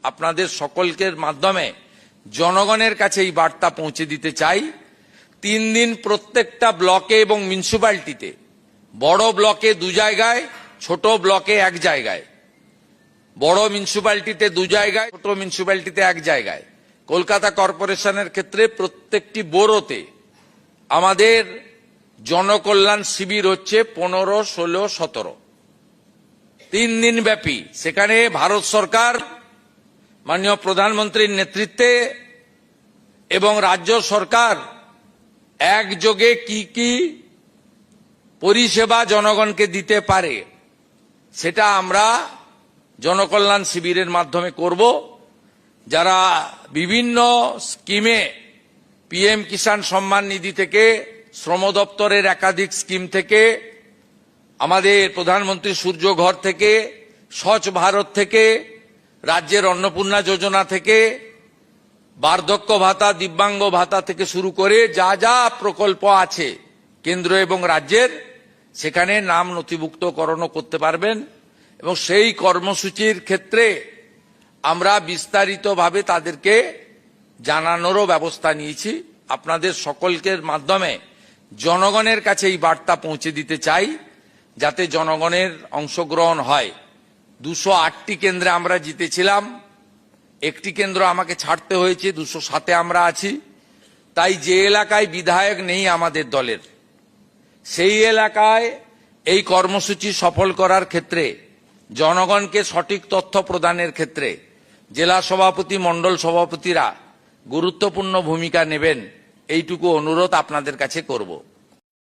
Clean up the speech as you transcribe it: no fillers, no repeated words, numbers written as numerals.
আপনাদের সকলকে মাধ্যমে জনগণের কাছে এই বার্তা পৌঁছে দিতে চাই। 3 দিন প্রত্যেকটা ব্লকে এবং মিউনিসিপ্যালিটিতে, বড় ব্লকে 2 জায়গায়, ছোট ব্লকে 1 জায়গায়, বড় মিউনিসিপ্যালিটিতে 2 জায়গায়, ছোট মিউনিসিপ্যালিটিতে 1 জায়গায়, কলকাতা কর্পোরেশনের ক্ষেত্রে প্রত্যেকটি বড়োতে আমাদের জনকল্যাণ শিবির হচ্ছে 15, 16, 17, 3 দিন ব্যাপী। সেখানে ভারত সরকার মাননীয় প্রধানমন্ত্রীর নেতৃত্বে এবং রাজ্য সরকার একযোগে কি কি পরিষেবা জনগণকে দিতে পারে সেটা আমরা জনকল্যাণ শিবিরের মাধ্যমে করব। যারা বিভিন্ন স্কিমে, পিএম কিষাণ সম্মান নিধি থেকে, শ্রম দপ্তরের একাধিক স্কিম থেকে, আমাদের প্রধানমন্ত্রী সূর্য ঘর থেকে, স্বচ্ছ ভারত থেকে, রাজ্যের অন্নপূর্ণা যোজনা থেকে, বার্ধক্য ভাতা, দিব্যাঙ্গ ভাতা থেকে শুরু করে যা যা প্রকল্প আছে কেন্দ্র এবং রাজ্যের, সেখানে নাম নথিভুক্তকরণও করতে পারবেন। এবং সেই কর্মসূচির ক্ষেত্রে আমরা বিস্তারিতভাবে তাদেরকে জানানোরও ব্যবস্থা নিয়েছি। আপনাদের সকলকের মাধ্যমে জনগণের কাছে এই বার্তা পৌঁছে দিতে চাই, যাতে জনগণের অংশগ্রহণ হয়। 208টি কেন্দ্রে আমরা জিতেছিলাম, 1টি কেন্দ্র আমাকে ছাড়তে হয়েছে, 207-এ আমরা আছি। তাই যে এলাকায় বিধায়ক নেই আমাদের দলের, সেই এলাকায় এই কর্মসূচি সফল করার ক্ষেত্রে, জনগণকে সঠিক তথ্য প্রদানের ক্ষেত্রে জেলা সভাপতি, মণ্ডল সভাপতিরা গুরুত্বপূর্ণ ভূমিকা নেবেন, এইটুকু অনুরোধ আপনাদের কাছে করব।